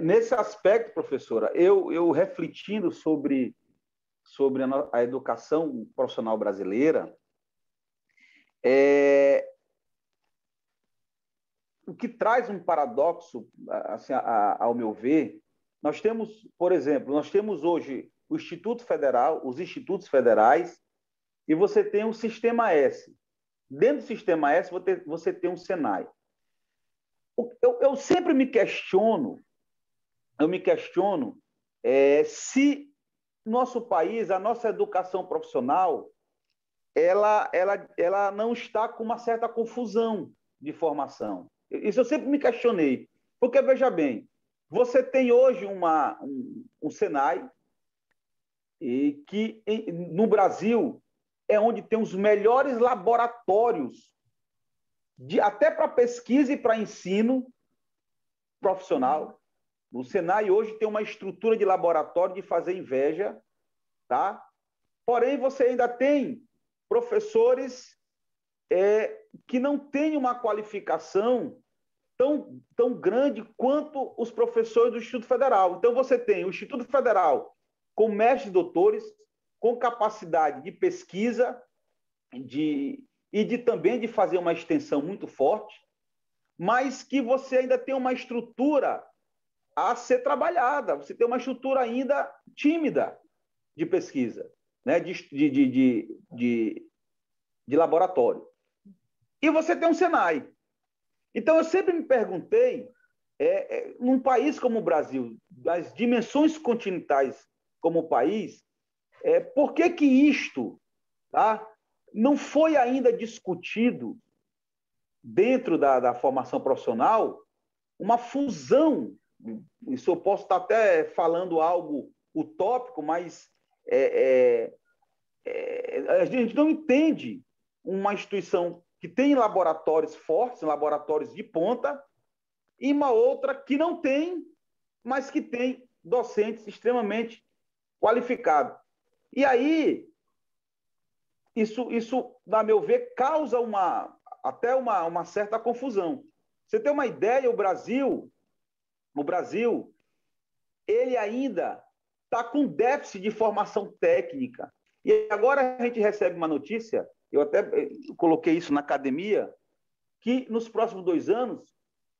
Nesse aspecto, professora, eu refletindo sobre a educação profissional brasileira, o que traz um paradoxo, assim, ao meu ver, nós temos, por exemplo, hoje o Instituto Federal, os institutos federais, e você tem um Sistema S. Dentro do Sistema S, você tem um Senai. Eu sempre me questiono, se nosso país, a nossa educação profissional, ela não está com uma certa confusão de formação. Isso eu sempre me questionei. Porque, veja bem, você tem hoje um Senai, e que no Brasil é onde tem os melhores laboratórios, até para pesquisa e para ensino profissional. O Senai hoje tem uma estrutura de laboratório de fazer inveja, tá? Porém, você ainda tem professores que não têm uma qualificação tão grande quanto os professores do Instituto Federal. Então, você tem o Instituto Federal com mestres e doutores, com capacidade de pesquisa também de fazer uma extensão muito forte, mas que você ainda tem uma estrutura a ser trabalhada, você tem uma estrutura ainda tímida de pesquisa, né? de laboratório. E você tem um Senai. Então, eu sempre me perguntei, num país como o Brasil, das dimensões continentais como o país, por que isto, tá, não foi ainda discutido dentro da formação profissional, uma fusão. Isso eu posso estar até falando algo utópico, mas a gente não entende uma instituição que tem laboratórios fortes, laboratórios de ponta, e uma outra que não tem, mas que tem docentes extremamente qualificados. E aí, isso, a meu ver, causa até uma certa confusão. Você tem uma ideia, o Brasil, ele ainda está com déficit de formação técnica. E agora a gente recebe uma notícia, eu até coloquei isso na academia, que nos próximos 2 anos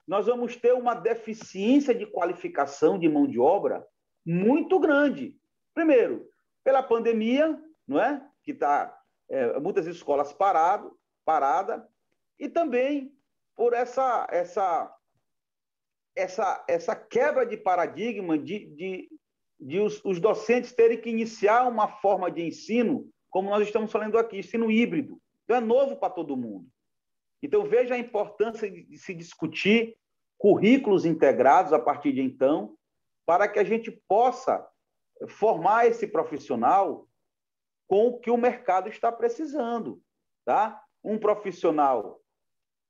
nós vamos ter uma deficiência de qualificação de mão de obra muito grande. Primeiro, pela pandemia, não é? Que está muitas escolas paradas, e também por essa quebra de paradigma de os docentes terem que iniciar uma forma de ensino, como nós estamos falando aqui, ensino híbrido. Então, é novo para todo mundo. Então, veja a importância de se discutir currículos integrados a partir de então, para que a gente possa formar esse profissional com o que o mercado está precisando, tá? Um profissional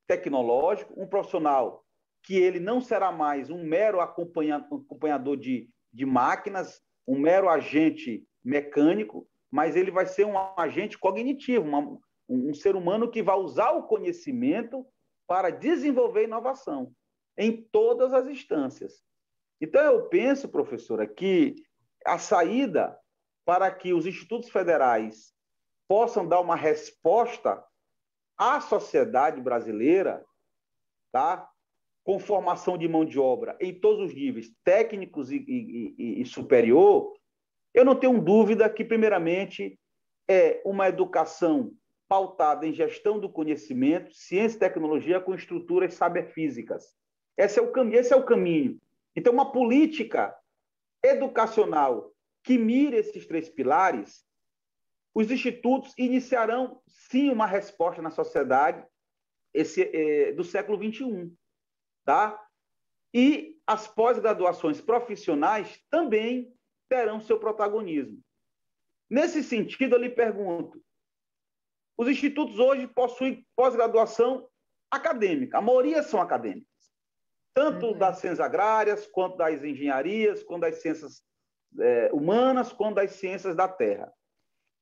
tecnológico, um profissional que ele não será mais um mero acompanhador de máquinas, um mero agente mecânico, mas ele vai ser um agente cognitivo, um ser humano que vai usar o conhecimento para desenvolver inovação em todas as instâncias. Então, eu penso, professora, que a saída para que os institutos federais possam dar uma resposta à sociedade brasileira, tá? Com formação de mão de obra em todos os níveis, técnicos e superior, eu não tenho dúvida que, primeiramente, é uma educação pautada em gestão do conhecimento, ciência e tecnologia com estruturas saberfísicas. Esse é o caminho. Então, uma política educacional que mire esses 3 pilares, os institutos iniciarão, sim, uma resposta na sociedade do século XXI. Tá? E as pós-graduações profissionais também terão seu protagonismo. Nesse sentido, eu lhe pergunto, os institutos hoje possuem pós-graduação acadêmica, a maioria são acadêmicas, tanto das ciências agrárias, quanto das engenharias, quanto das ciências humanas, quanto das ciências da terra.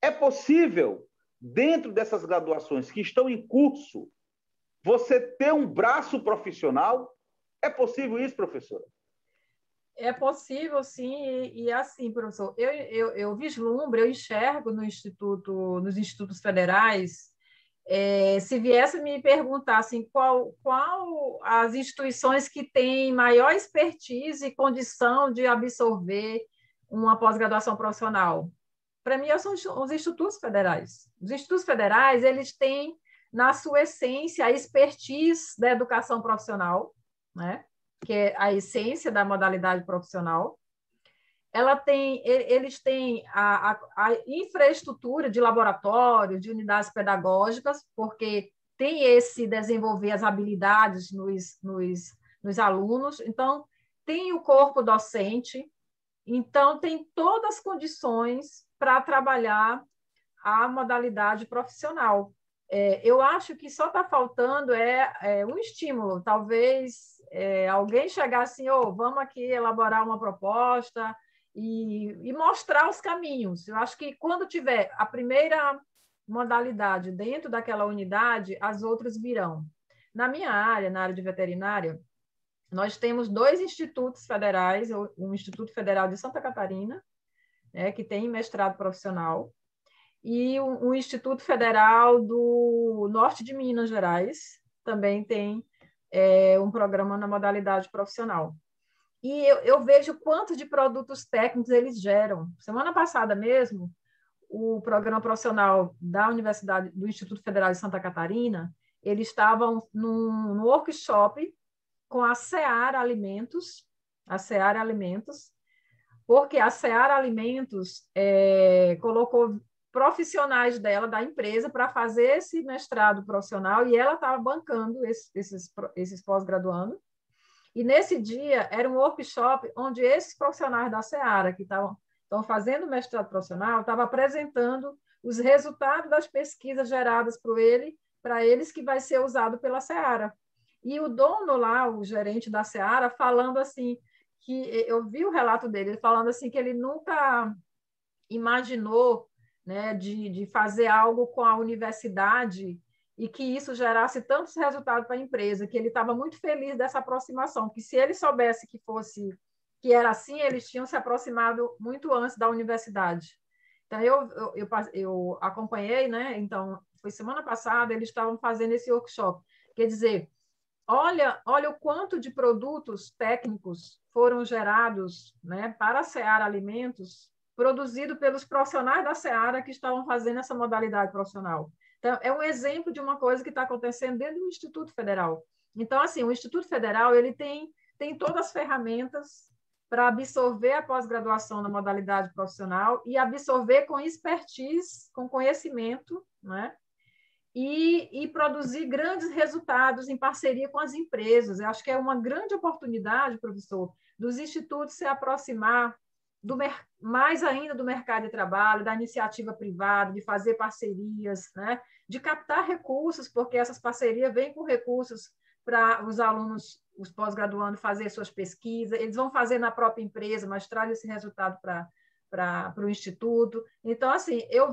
É possível, dentro dessas graduações que estão em curso, você ter um braço profissional? É possível isso, professora? É possível, sim, e assim, professor, eu vislumbro, eu enxergo nos institutos federais, se viesse me perguntar assim, qual as instituições que têm maior expertise e condição de absorver uma pós-graduação profissional, para mim, são os institutos federais. Os institutos federais, eles têm, na sua essência, a expertise da educação profissional, né? Que é a essência da modalidade profissional. Eles têm a infraestrutura de laboratórios, de unidades pedagógicas, porque tem esse desenvolver as habilidades nos alunos. Então, tem o corpo docente, então, tem todas as condições para trabalhar a modalidade profissional. Eu acho que só está faltando um estímulo. Talvez alguém chegar assim, vamos aqui elaborar uma proposta e mostrar os caminhos. Eu acho que quando tiver a primeira modalidade dentro daquela unidade, as outras virão. Na minha área, na área de veterinária, nós temos 2 institutos federais, o Instituto Federal de Santa Catarina, né, que tem mestrado profissional, e o Instituto Federal do Norte de Minas Gerais, também tem um programa na modalidade profissional. E eu vejo quanto de produtos técnicos eles geram. Semana passada mesmo, o programa profissional da Universidade, do Instituto Federal de Santa Catarina, eles estavam num workshop com a Seara Alimentos, porque a Seara Alimentos colocou profissionais dela, da empresa, para fazer esse mestrado profissional, e ela estava bancando esses pós-graduandos. E nesse dia era um workshop onde esses profissionais da Seara, que estão fazendo o mestrado profissional, estavam apresentando os resultados das pesquisas geradas para eles, que vai ser usado pela Seara. E o dono lá, o gerente da Seara, falando assim, que eu vi o relato dele, ele falando assim que ele nunca imaginou, né, de fazer algo com a universidade e que isso gerasse tantos resultados para a empresa, que ele estava muito feliz dessa aproximação, que se ele soubesse que era assim, eles tinham se aproximado muito antes da universidade. Então, eu acompanhei, né? Então, foi semana passada, eles estavam fazendo esse workshop. Quer dizer, olha o quanto de produtos técnicos foram gerados, né, para a Seara Alimentos, produzido pelos profissionais da Seara que estavam fazendo essa modalidade profissional. Então, é um exemplo de uma coisa que está acontecendo dentro do Instituto Federal. Então, assim, o Instituto Federal ele tem todas as ferramentas para absorver a pós-graduação na modalidade profissional e absorver com expertise, com conhecimento, né? E produzir grandes resultados em parceria com as empresas. Eu acho que é uma grande oportunidade, professor, dos institutos se aproximar mais ainda do mercado de trabalho, da iniciativa privada, de fazer parcerias, né? De captar recursos, porque essas parcerias vêm com recursos para os alunos, os pós-graduandos, fazer suas pesquisas, eles vão fazer na própria empresa, mas traz esse resultado para o Instituto. Então, assim, eu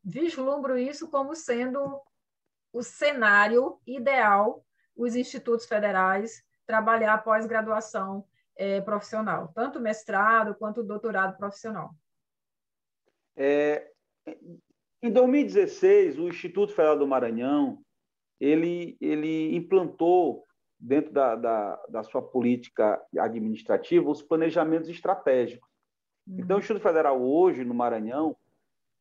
vislumbro isso como sendo o cenário ideal, os institutos federais trabalhar a pós-graduação profissional, tanto mestrado quanto doutorado profissional. Em 2016, o Instituto Federal do Maranhão ele implantou dentro da sua política administrativa os planejamentos estratégicos. Então, o Instituto Federal hoje, no Maranhão,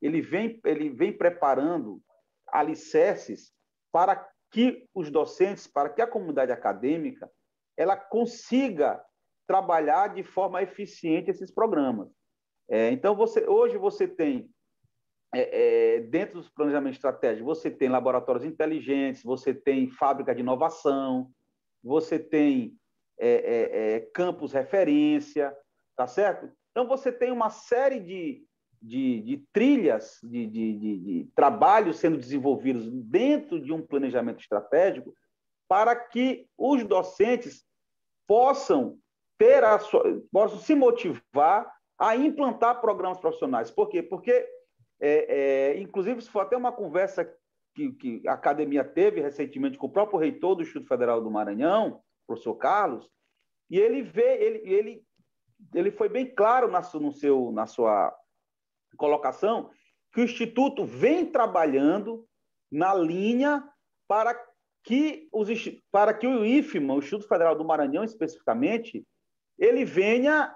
ele vem preparando alicerces para que os docentes, para que a comunidade acadêmica, ela consiga trabalhar de forma eficiente esses programas. Então, hoje você tem, dentro dos planejamentos estratégicos, você tem laboratórios inteligentes, você tem fábrica de inovação, você tem campus referência, tá certo? Então, você tem uma série de trilhas, de trabalhos sendo desenvolvidos dentro de um planejamento estratégico para que os docentes possam se motivar a implantar programas profissionais. Por quê? Porque, inclusive, isso foi até uma conversa que a academia teve recentemente com o próprio reitor do Instituto Federal do Maranhão, o professor Carlos, e ele foi bem claro na sua colocação que o Instituto vem trabalhando na linha para que o IFMA, o Instituto Federal do Maranhão especificamente, ele venha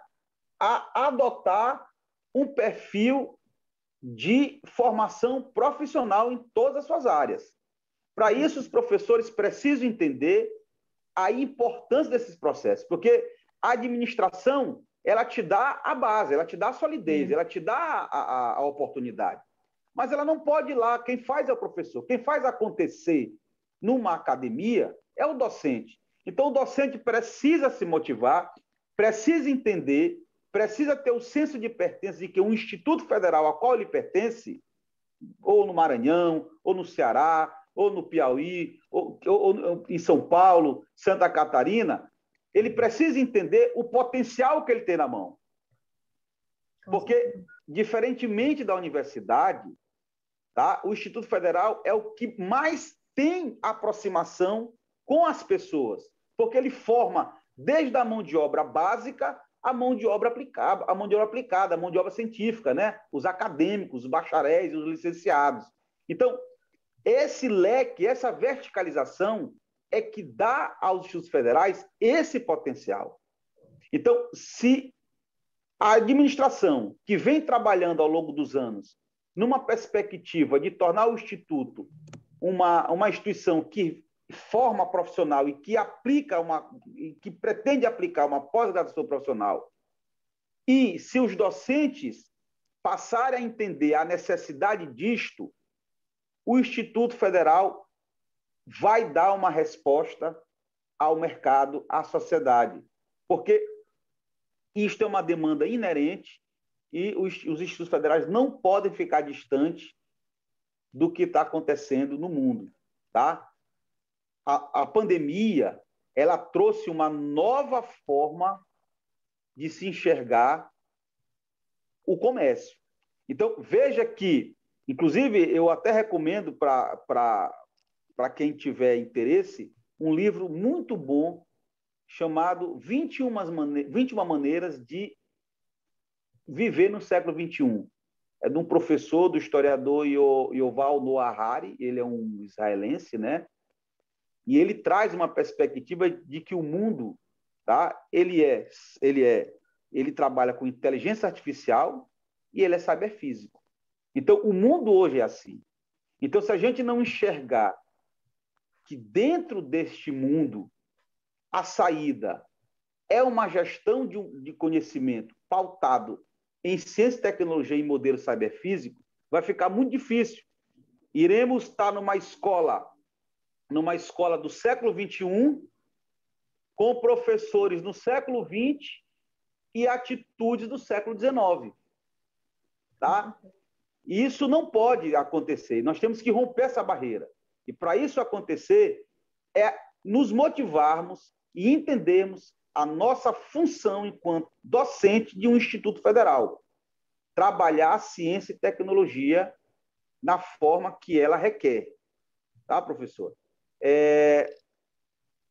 a adotar um perfil de formação profissional em todas as suas áreas. Para isso, os professores precisam entender a importância desses processos, porque a administração, ela te dá a base, ela te dá a solidez, ela te dá a oportunidade. Mas ela não pode ir lá, quem faz é o professor. Quem faz acontecer numa academia é o docente. Então, o docente precisa se motivar, precisa entender, precisa ter o senso de pertença de que o Instituto Federal a qual ele pertence, ou no Maranhão, ou no Ceará, ou no Piauí, ou em São Paulo, Santa Catarina, ele precisa entender o potencial que ele tem na mão. Porque, diferentemente da universidade, tá, o Instituto Federal é o que mais tem aproximação com as pessoas, porque ele forma desde a mão de obra básica a mão de obra aplicada, a mão de obra científica, né? Os acadêmicos, os bacharéis, os licenciados. Então, esse leque, essa verticalização é que dá aos institutos federais esse potencial. Então, se a administração que vem trabalhando ao longo dos anos numa perspectiva de tornar o Instituto uma instituição que forma profissional e que que pretende aplicar uma pós-graduação profissional, e se os docentes passarem a entender a necessidade disto, o Instituto Federal vai dar uma resposta ao mercado, à sociedade, porque isto é uma demanda inerente e os institutos federais não podem ficar distantes do que está acontecendo no mundo, tá? A pandemia, ela trouxe uma nova forma de se enxergar o comércio. Então, veja que, inclusive, eu até recomendo para quem tiver interesse, um livro muito bom chamado 21 maneiras de viver no século XXI. É de um professor, do historiador Yuval Noah Harari, ele é um israelense, né? E ele traz uma perspectiva de que o mundo, tá? Ele trabalha com inteligência artificial e ele é cyberfísico. Então, o mundo hoje é assim. Então, se a gente não enxergar que dentro deste mundo a saída é uma gestão de conhecimento pautado em ciência, tecnologia e modelo cyberfísico, vai ficar muito difícil. Iremos estar numa escola do século XXI, com professores no século XX e atitudes do século XIX. Tá? E isso não pode acontecer. Nós temos que romper essa barreira. E para isso acontecer, é nos motivarmos e entendermos a nossa função enquanto docente de um Instituto Federal. Trabalhar a ciência e tecnologia na forma que ela requer. Tá, professor?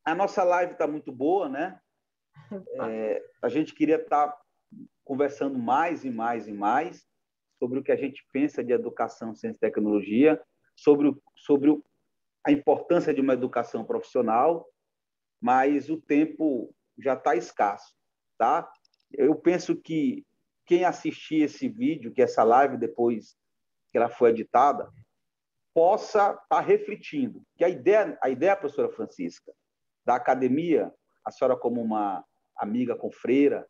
A nossa live está muito boa, né? A gente queria estar conversando mais e mais e mais sobre o que a gente pensa de educação, ciência e tecnologia, sobre a importância de uma educação profissional, mas o tempo já está escasso, tá? Eu penso que quem assistir esse vídeo, que essa live, depois que ela foi editada, possa estar refletindo. Que a ideia, professora Francisca, da academia, a senhora como uma amiga confreira,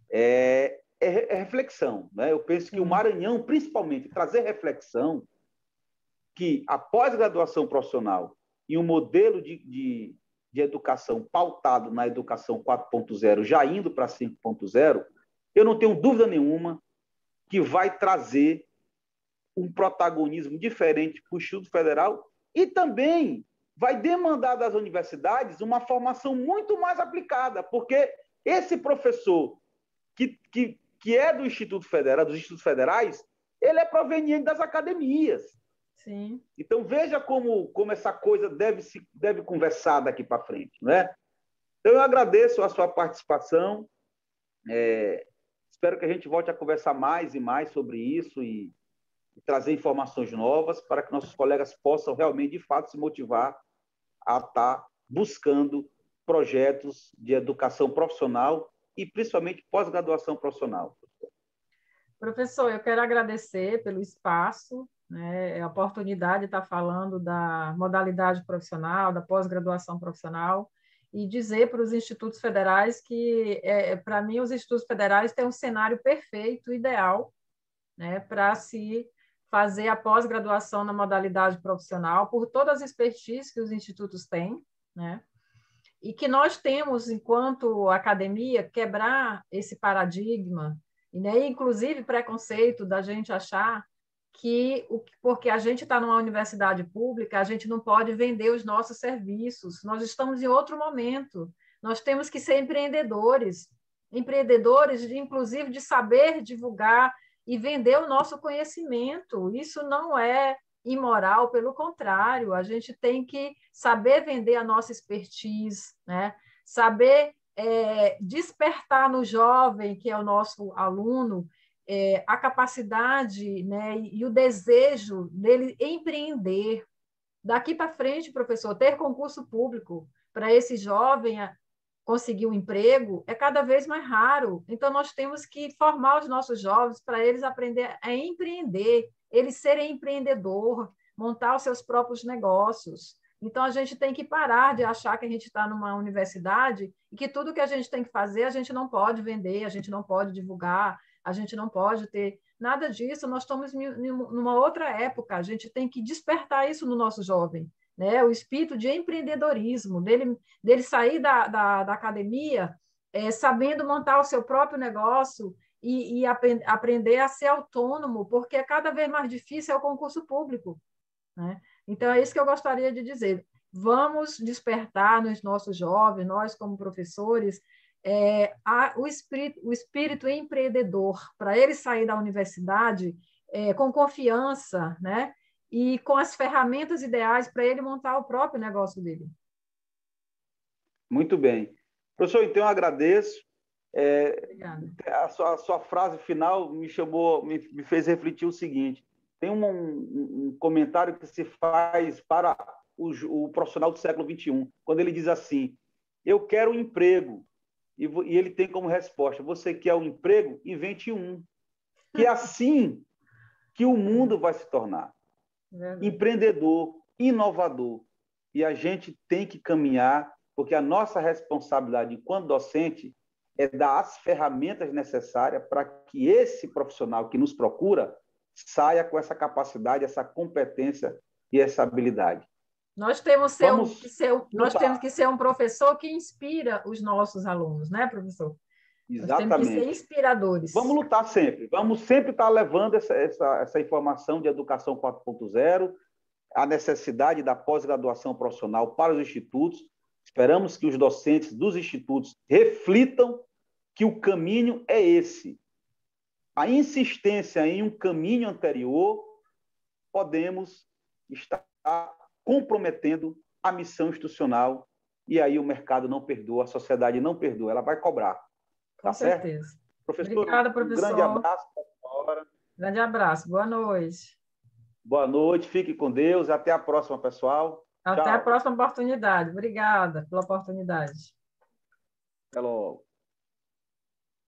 é reflexão. Né? Eu penso que o Maranhão, principalmente, trazer reflexão, que a pós-graduação profissional e um modelo de educação pautado na educação 4.0, já indo para 5.0, eu não tenho dúvida nenhuma que vai trazer um protagonismo diferente para o Instituto Federal e também vai demandar das universidades uma formação muito mais aplicada, porque esse professor que é do Instituto Federal, dos Institutos Federais, ele é proveniente das academias. Sim. Então, veja como essa coisa deve conversar daqui para frente. Não é? Então, eu agradeço a sua participação. Espero que a gente volte a conversar mais e mais sobre isso e trazer informações novas para que nossos colegas possam realmente, de fato, se motivar a estar buscando projetos de educação profissional e, principalmente, pós-graduação profissional. Professor, eu quero agradecer pelo espaço, né, a oportunidade de estar falando da modalidade profissional, da pós-graduação profissional, e dizer para os institutos federais que, para mim, os institutos federais têm um cenário perfeito, ideal, né, para se fazer a pós-graduação na modalidade profissional, por todas as expertises que os institutos têm, né, e que nós temos, enquanto academia, quebrar esse paradigma, e, né, inclusive preconceito da gente achar que, porque a gente está numa universidade pública, a gente não pode vender os nossos serviços. Nós estamos em outro momento. Nós temos que ser empreendedores, inclusive de saber divulgar e vender o nosso conhecimento. Isso não é imoral, pelo contrário, a gente tem que saber vender a nossa expertise, né? Saber despertar no jovem, que é o nosso aluno, a capacidade, né, e o desejo dele empreender. Daqui para frente, professor, ter concurso público para esse jovem conseguir um emprego é cada vez mais raro. Então, nós temos que formar os nossos jovens para eles aprender a empreender, eles serem empreendedor, montar os seus próprios negócios. Então, a gente tem que parar de achar que a gente está numa universidade e que tudo que a gente tem que fazer, a gente não pode vender, a gente não pode divulgar, a gente não pode ter nada disso. Nós estamos numa outra época, a gente tem que despertar isso no nosso jovem, né? O espírito de empreendedorismo, dele sair da academia sabendo montar o seu próprio negócio e aprender a ser autônomo, porque cada vez mais difícil é o concurso público, né? Então, é isso que eu gostaria de dizer. Vamos despertar nos nossos jovens, nós como professores, o espírito empreendedor, para ele sair da universidade com confiança, né? E com as ferramentas ideais para ele montar o próprio negócio dele. Muito bem. Professor, então eu agradeço. Obrigada. A sua frase final me fez refletir o seguinte: tem um comentário que se faz para o profissional do século XXI, quando ele diz assim: eu quero um emprego, e ele tem como resposta: você quer um emprego? Invente um. Que é assim que o mundo vai se tornar. Empreendedor, inovador. E a gente tem que caminhar, porque a nossa responsabilidade enquanto docente é dar as ferramentas necessárias para que esse profissional que nos procura saia com essa capacidade, essa competência e essa habilidade. Nós temos que ser um professor que inspira os nossos alunos, né, professor? Exatamente. Nós temos que ser inspiradores. Vamos lutar sempre. Vamos sempre estar levando essa informação de educação 4.0, a necessidade da pós-graduação profissional para os institutos. Esperamos que os docentes dos institutos reflitam que o caminho é esse. A insistência em um caminho anterior, podemos estar comprometendo a missão institucional, e aí o mercado não perdoa, a sociedade não perdoa, ela vai cobrar. Com certeza. Certo? Professor, obrigada, professor. Um grande abraço para a senhora. Grande abraço. Boa noite. Boa noite, fique com Deus. Até a próxima, pessoal. Até Tchau. a próxima oportunidade. Obrigada pela oportunidade. Até logo.